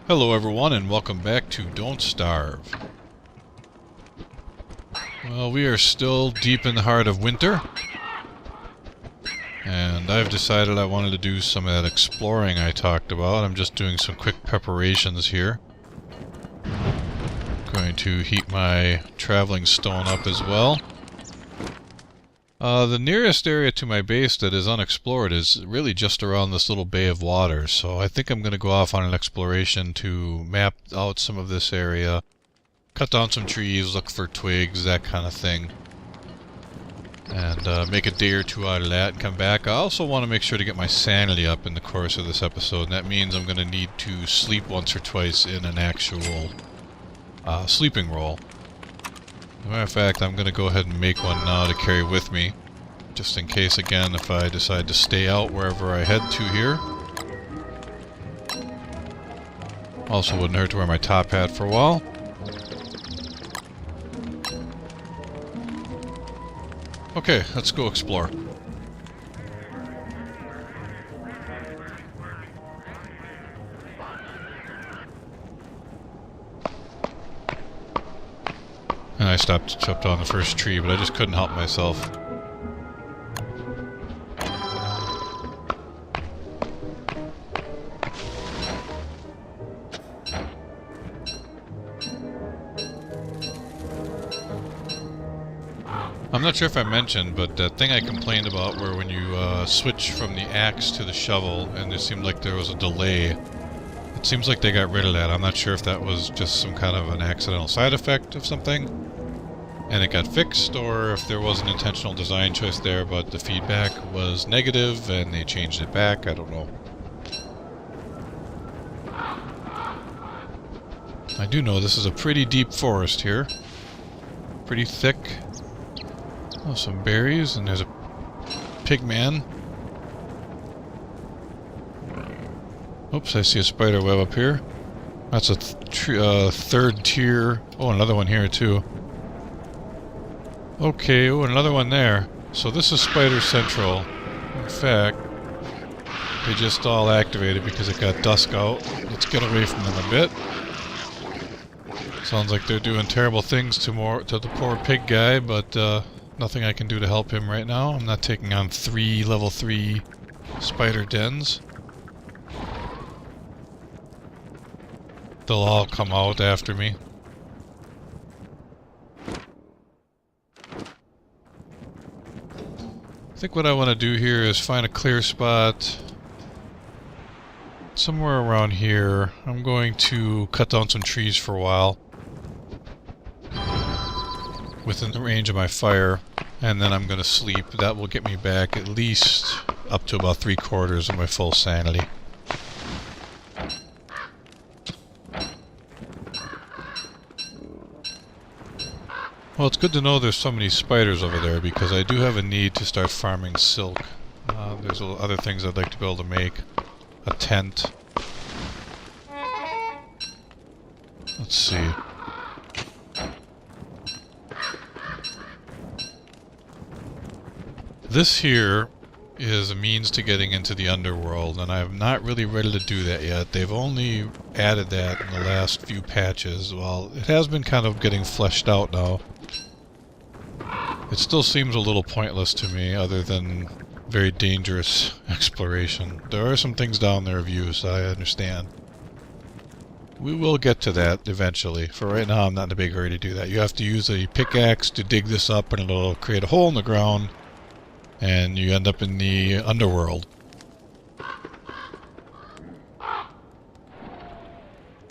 Hello everyone and welcome back to Don't Starve. Well, we are still deep in the heart of winter. And I've decided I wanted to do some of that exploring I talked about. I'm just doing some quick preparations here. Going to heat my traveling stone up as well. The nearest area to my base that is unexplored is really just around this little bay of water, so I think I'm going to go off on an exploration to map out some of this area, cut down some trees, look for twigs, that kind of thing, and make a day or two out of that and come back. I also want to make sure to get my sanity up in the course of this episode, and that means I'm going to need to sleep once or twice in an actual sleeping roll. As a matter of fact, I'm going to go ahead and make one now to carry with me, just in case, again, if I decide to stay out wherever I head to here. Also wouldn't hurt to wear my top hat for a while. Okay, let's go explore. And I stopped to chop down the first tree, but I just couldn't help myself. I'm not sure if I mentioned, but that thing I complained about where when you switch from the axe to the shovel and there seemed like there was a delay, it seems like they got rid of that. I'm not sure if that was just some kind of an accidental side effect of something and it got fixed, or if there was an intentional design choice there, but the feedback was negative and they changed it back. I don't know. I do know this is a pretty deep forest here. Pretty thick. Oh, some berries, and there's a pig man. Oops, I see a spider web up here. That's a third tier. Oh, another one here too. Okay, oh, another one there. So this is Spider Central. In fact, they just all activated because it got dusk out. Let's get away from them a bit. Sounds like they're doing terrible things to the poor pig guy, but nothing I can do to help him right now. I'm not taking on 3 level 3 spider dens. They'll all come out after me. I think what I want to do here is find a clear spot somewhere around here. I'm going to cut down some trees for a while within the range of my fire, and then I'm going to sleep. That will get me back at least up to about 3/4 of my full sanity. Well, it's good to know there's so many spiders over there, because I do have a need to start farming silk. There's other things I'd like to be able to make. A tent. Let's see. This here is a means to getting into the underworld, and I'm not really ready to do that yet. They've only added that in the last few patches. Well, it has been kind of getting fleshed out now. It still seems a little pointless to me, other than very dangerous exploration. There are some things down there of use, I understand. We will get to that eventually. For right now, I'm not in a big hurry to do that. You have to use a pickaxe to dig this up, and it'll create a hole in the ground, and you end up in the underworld.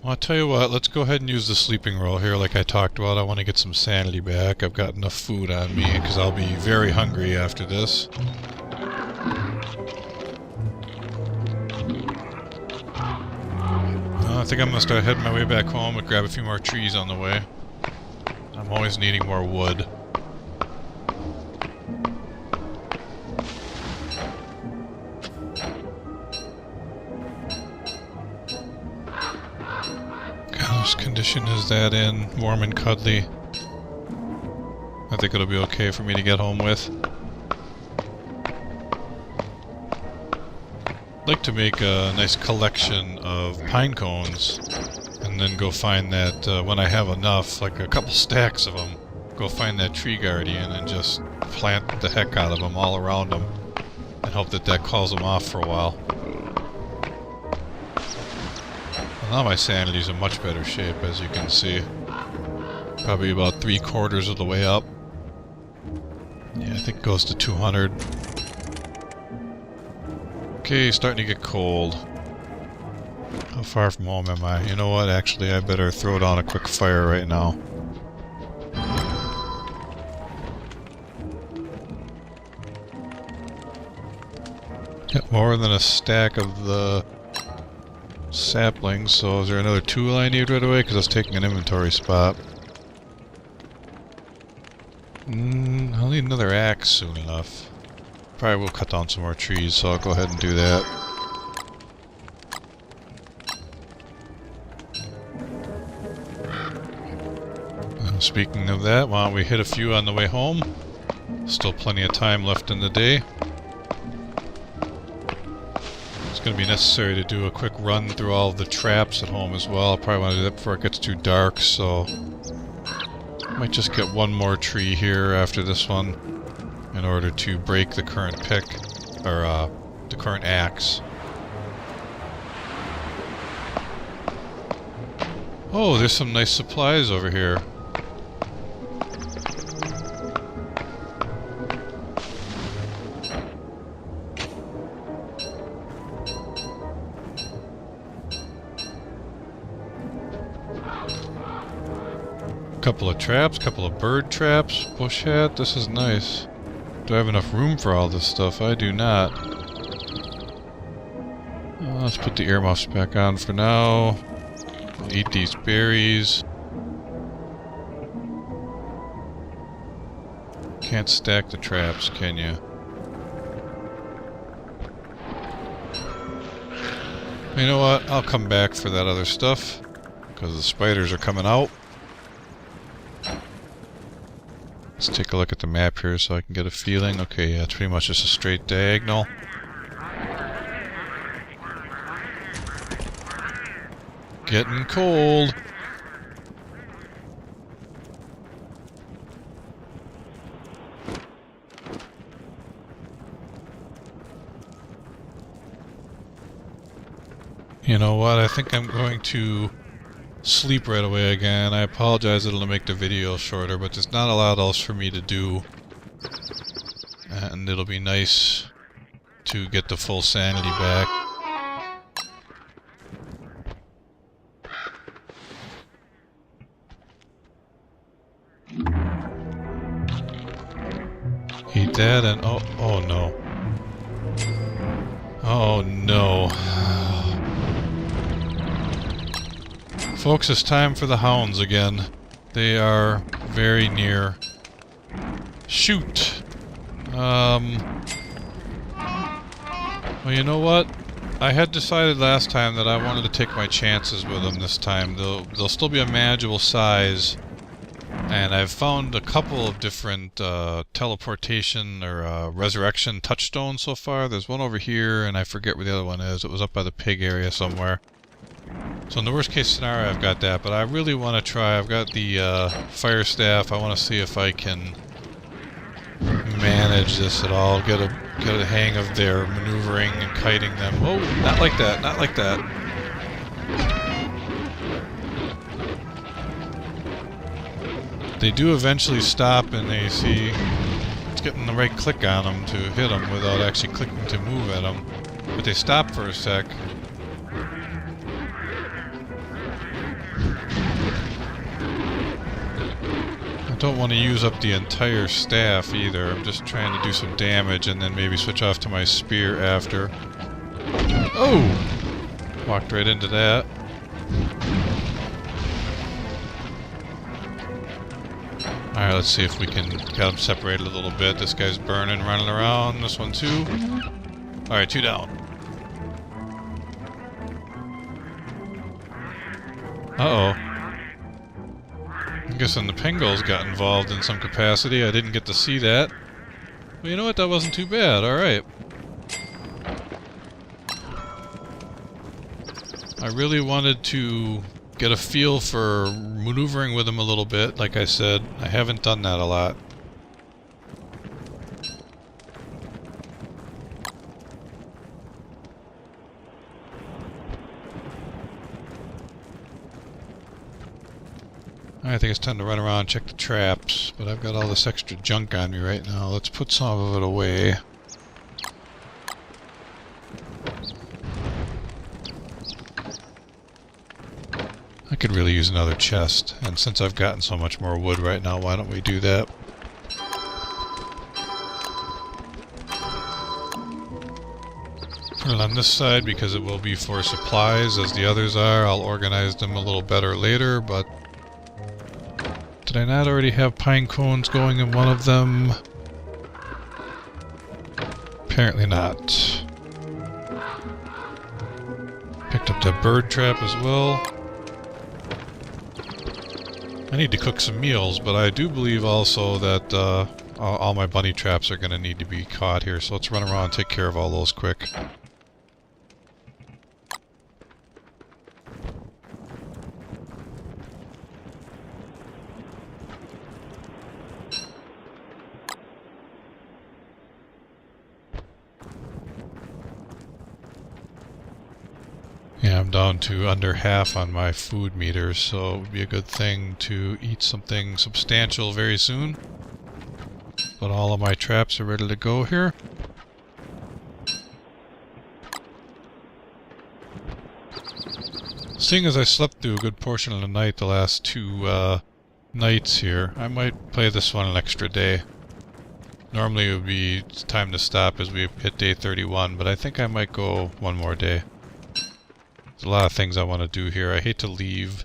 Well, I'll tell you what, let's go ahead and use the sleeping roll here like I talked about. I want to get some sanity back. I've got enough food on me, because I'll be very hungry after this. I think I'm going to start heading my way back home and grab a few more trees on the way. I'm always needing more wood. Whose condition is that in? Warm and cuddly. I think it'll be okay for me to get home with. like to make a nice collection of pine cones, and then go find that when I have enough, like a couple stacks of them, go find that tree guardian and just plant the heck out of them all around them, and hope that that calls them off for a while. Well, now my sanity's in much better shape, as you can see. Probably about 3/4 of the way up. Yeah, I think it goes to 200. Okay, starting to get cold. How far from home am I? You know what, actually, I better throw down a quick fire right now. Got more than a stack of the saplings, so is there another tool I need right away? Because I was taking an inventory spot. I'll need another axe soon enough. Probably will cut down some more trees, so I'll go ahead and do that. Speaking of that, why don't we hit a few on the way home? Still plenty of time left in the day. It's going to be necessary to do a quick run through all of the traps at home as well. I'll probably want to do that before it gets too dark, so... might just get one more tree here after this one in order to break the current pick, or the current axe. Oh, there's some nice supplies over here. Couple of traps, couple of bird traps, bush hat, this is nice. Do I have enough room for all this stuff? I do not. Let's put the earmuffs back on for now. Eat these berries. Can't stack the traps, can you? You know what? I'll come back for that other stuff, because the spiders are coming out. Let's take a look at the map here so I can get a feeling. Okay, yeah, it's pretty much just a straight diagonal. Getting cold. You know what? I think I'm going to sleep right away again. I apologize it'll make the video shorter, but there's not a lot else for me to do. And it'll be nice to get the full sanity back. Eat that and oh no. Oh no. Folks, it's time for the hounds again. They are very near. Shoot! Well, you know what? I had decided last time that I wanted to take my chances with them this time. They'll still be a manageable size. And I've found a couple of different teleportation or resurrection touchstones so far. There's one over here, and I forget where the other one is. It was up by the pig area somewhere. So in the worst case scenario, I've got that, but I really want to try. I've got the fire staff. I want to see if I can manage this at all. Get a hang of their maneuvering and kiting them. Oh, not like that! Not like that! They do eventually stop, and they see it's getting the right click on them to hit them without actually clicking to move at them. But they stop for a sec. I don't want to use up the entire staff either. I'm just trying to do some damage and then maybe switch off to my spear after. Oh! Walked right into that. Alright, let's see if we can get them separated a little bit. This guy's burning, running around. This one too. Alright, 2 down. Uh-oh. I'm guessing the Pengals got involved in some capacity. I didn't get to see that. Well, you know what? That wasn't too bad. Alright. I really wanted to get a feel for maneuvering with them a little bit. Like I said, I haven't done that a lot. I think it's time to run around and check the traps, but I've got all this extra junk on me right now. Let's put some of it away. I could really use another chest, and since I've gotten so much more wood right now, why don't we do that? Put it on this side because it will be for supplies as the others are. I'll organize them a little better later, but did I not already have pine cones going in one of them? Apparently not. Picked up that bird trap as well. I need to cook some meals, but I do believe also that all my bunny traps are going to need to be caught here, so let's run around and take care of all those quick. Yeah, I'm down to under half on my food meter, so it would be a good thing to eat something substantial very soon. But all of my traps are ready to go here. Seeing as I slept through a good portion of the night the last two nights here, I might play this one an extra day. Normally it would be time to stop as we hit day 31, but I think I might go one more day. There's a lot of things I want to do here. I hate to leave.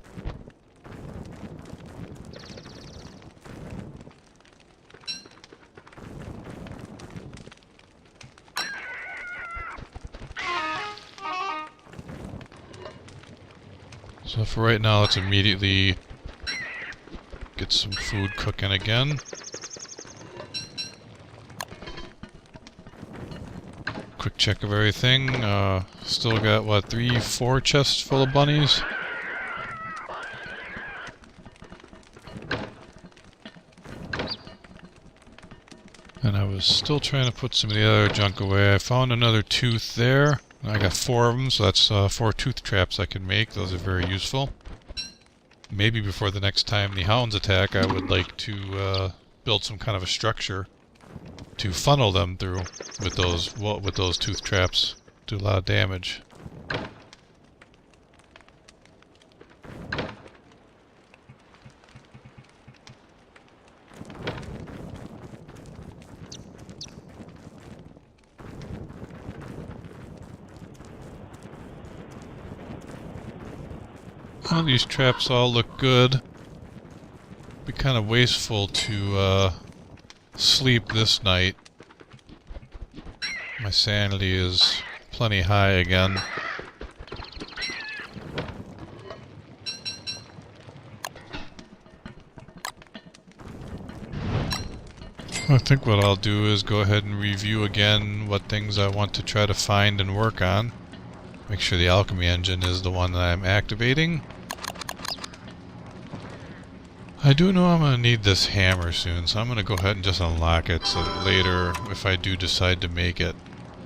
So for right now, let's immediately get some food cooking again. Quick check of everything. Still got, what, 3-4 chests full of bunnies? And I was still trying to put some of the other junk away. I found another tooth there. I got 4 of them, so that's 4 tooth traps I can make. Those are very useful. Maybe before the next time the hounds attack, I would like to build some kind of a structure to funnel them through with those tooth traps. Do a lot of damage. Well, these traps all look good. Be kind of wasteful to sleep this night. My sanity is plenty high again. I think what I'll do is go ahead and review again what things I want to try to find and work on. Make sure the alchemy engine is the one that I'm activating. I do know I'm going to need this hammer soon, so I'm going to go ahead and just unlock it so that later, if I do decide to make it,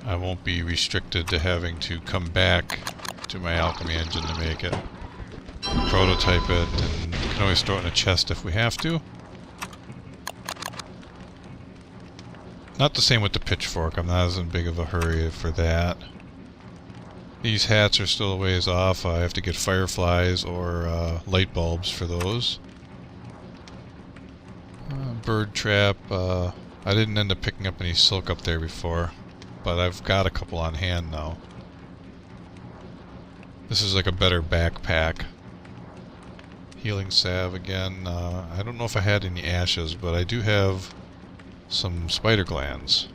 I won't be restricted to having to come back to my alchemy engine to make it. Prototype it, and we can always throw it in a chest if we have to. Not the same with the pitchfork, I'm not as in big of a hurry for that. These hats are still a ways off. I have to get fireflies or light bulbs for those. Bird trap. I didn't end up picking up any silk up there before, but I've got a couple on hand now. This is like a better backpack. Healing salve again. I don't know if I had any ashes, but I do have some spider glands.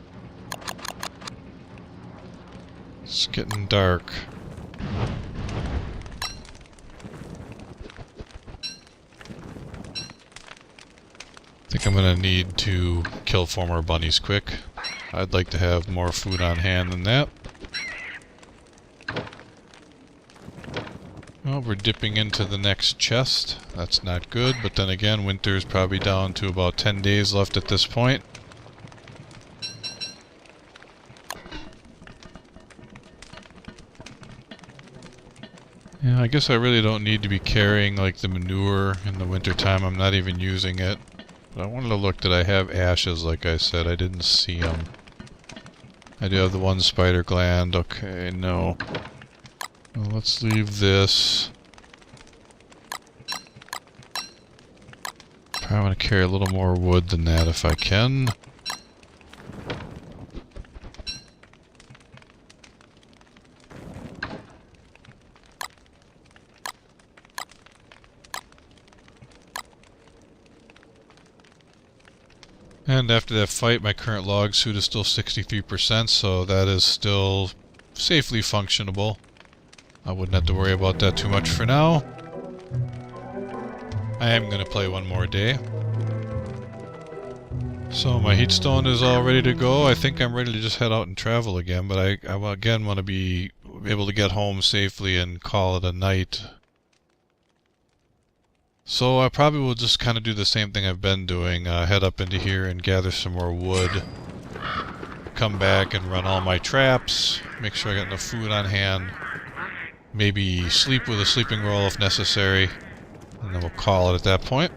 It's getting dark. I think I'm going to need to kill 4 more bunnies quick. I'd like to have more food on hand than that. Well, we're dipping into the next chest. That's not good, but then again, winter's probably down to about 10 days left at this point. Yeah, I guess I really don't need to be carrying like the manure in the wintertime. I'm not even using it. But I wanted to look, did I have ashes like I said? I didn't see them. I do have the one spider gland. Okay, no. Well, let's leave this. Probably want to carry a little more wood than that if I can. And after that fight, my current log suit is still 63%, so that is still safely functionable. I wouldn't have to worry about that too much for now. I am going to play one more day. So my heat stone is all ready to go. I think I'm ready to just head out and travel again, but I again want to be able to get home safely and call it a night. So I probably will just kind of do the same thing I've been doing, head up into here and gather some more wood, come back and run all my traps, make sure I got enough food on hand, maybe sleep with a sleeping roll if necessary, and then we'll call it at that point.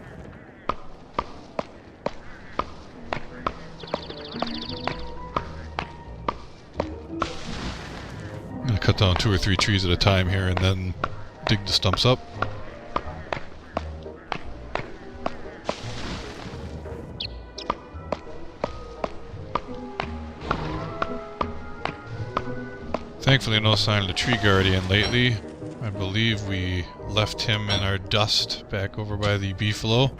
I'm going to cut down 2 or 3 trees at a time here and then dig the stumps up. Thankfully, no sign of the tree guardian lately. I believe we left him in our dust back over by the beefalo.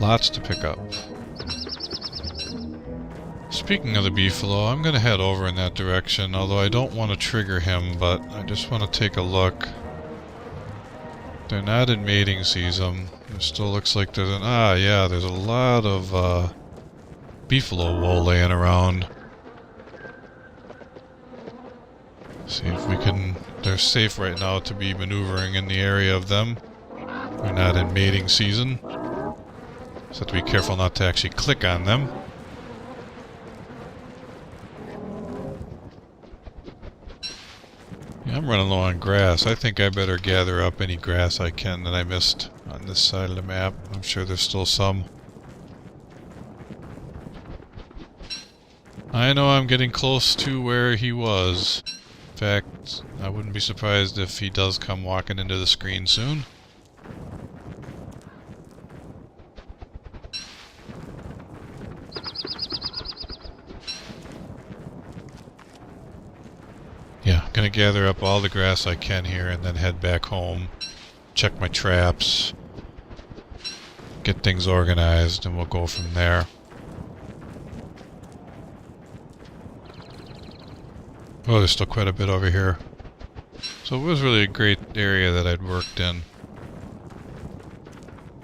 Lots to pick up. Speaking of the beefalo, I'm going to head over in that direction, although I don't want to trigger him, but I just want to take a look. They're not in mating season. It still looks like there's there's a lot of beefalo wool laying around. See if we can... They're safe right now to be maneuvering in the area of them. They're not in mating season. Just have to be careful not to actually click on them. Yeah, I'm running low on grass. I think I better gather up any grass I can that I missed on this side of the map. I'm sure there's still some. I know I'm getting close to where he was. In fact, I wouldn't be surprised if he does come walking into the screen soon. Yeah, gonna gather up all the grass I can here and then head back home, check my traps, get things organized, and we'll go from there. Oh, there's still quite a bit over here. So it was really a great area that I'd worked in.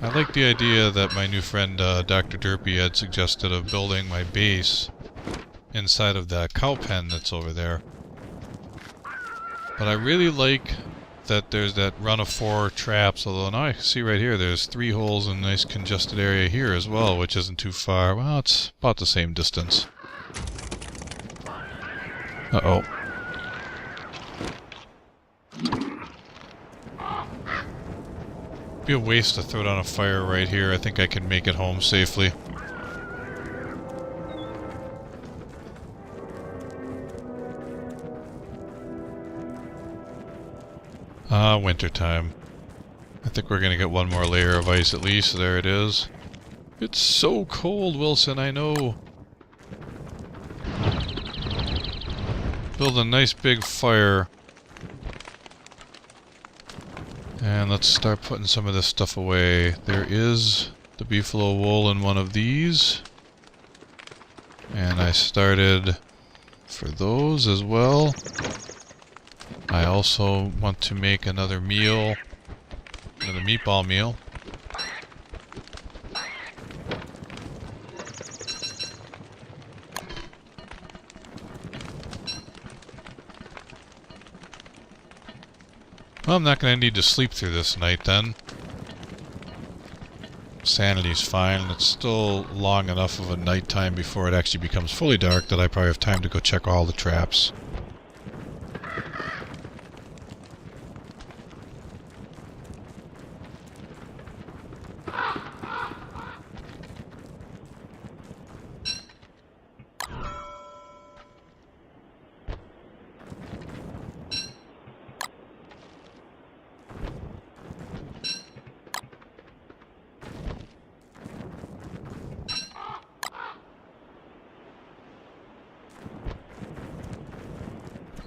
I like the idea that my new friend Dr. Derpy had suggested of building my base inside of that cow pen that's over there. But I really like that there's that run of 4 traps, although now I can see right here there's 3 holes in a nice congested area here as well, which isn't too far. Well, it's about the same distance. Uh-oh. Be a waste to throw down a fire right here. I think I can make it home safely. Wintertime. I think we're gonna get one more layer of ice at least. There it is. It's so cold, Wilson, I know. Build a nice big fire. And let's start putting some of this stuff away. There is the beefalo wool in one of these. And I started for those as well. I also want to make another meal. Another meatball meal. Well, I'm not going to need to sleep through this night then. Sanity's fine. It's still long enough of a nighttime before it actually becomes fully dark that I probably have time to go check all the traps.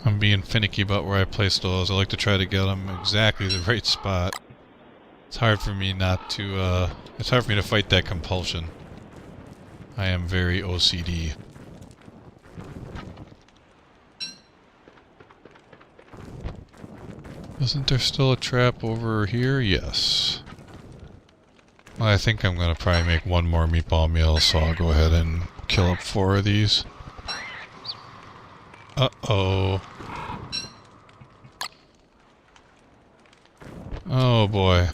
I'm being finicky about where I place those. I like to try to get them exactly the right spot. It's hard for me not to, it's hard for me to fight that compulsion. I am very OCD. Isn't there still a trap over here? Yes. Well, I think I'm going to probably make one more meatball meal, so I'll go ahead and kill up 4 of these. Uh-oh. Oh boy.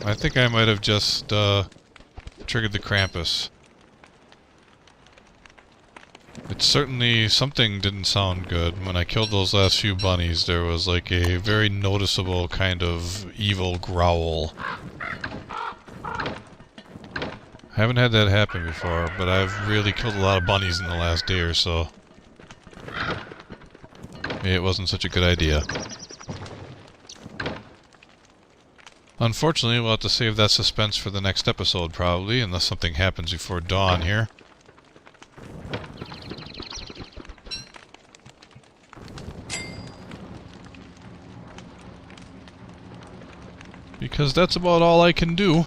I think I might have just triggered the Krampus. It's certainly, something didn't sound good. When I killed those last few bunnies, there was like a very noticeable kind of evil growl. I haven't had that happen before, but I've really killed a lot of bunnies in the last day or so. Maybe it wasn't such a good idea. Unfortunately, we'll have to save that suspense for the next episode, probably, unless something happens before dawn here. Because that's about all I can do.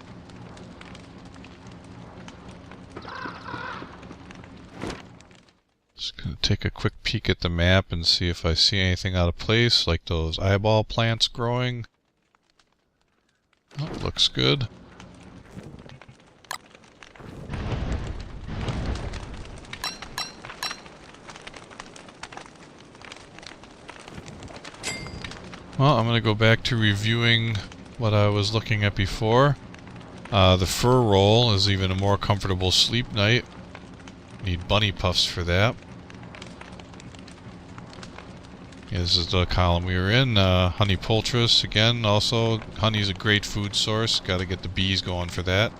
Just gonna take a quick peek at the map and see if I see anything out of place, like those eyeball plants growing. Oh, looks good. Well, I'm going to go back to reviewing what I was looking at before. The fur roll is even a more comfortable sleep night. Need bunny puffs for that. This is the column we were in. Honey poultice, again, also. Honey's a great food source. Gotta get the bees going for that.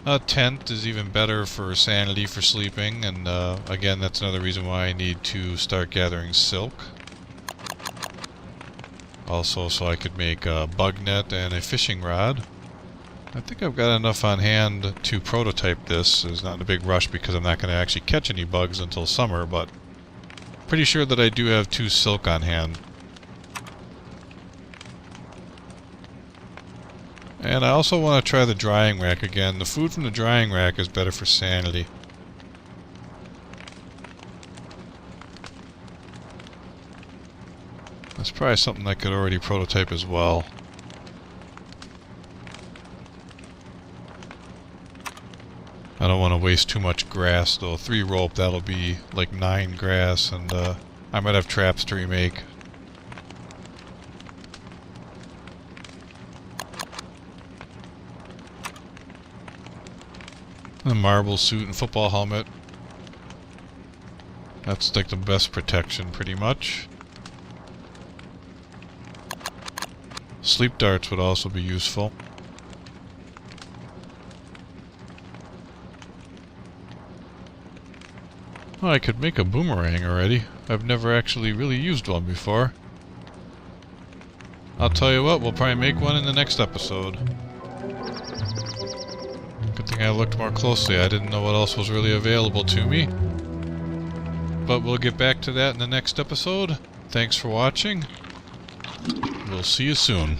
A tent is even better for sanity, for sleeping. And again, that's another reason why I need to start gathering silk. Also, so I could make a bug net and a fishing rod. I think I've got enough on hand to prototype this. It's not in a big rush because I'm not going to actually catch any bugs until summer, but pretty sure that I do have 2 silk on hand. And I also want to try the drying rack again. The food from the drying rack is better for sanity. That's probably something I could already prototype as well. I don't want to waste too much grass, though. 3 rope, that'll be like 9 grass, and I might have traps to remake. A marble suit and football helmet. That's like the best protection, pretty much. Sleep darts would also be useful. Oh, I could make a boomerang already. I've never actually really used one before. I'll tell you what, we'll probably make one in the next episode. Good thing I looked more closely. I didn't know what else was really available to me. But we'll get back to that in the next episode. Thanks for watching. We'll see you soon.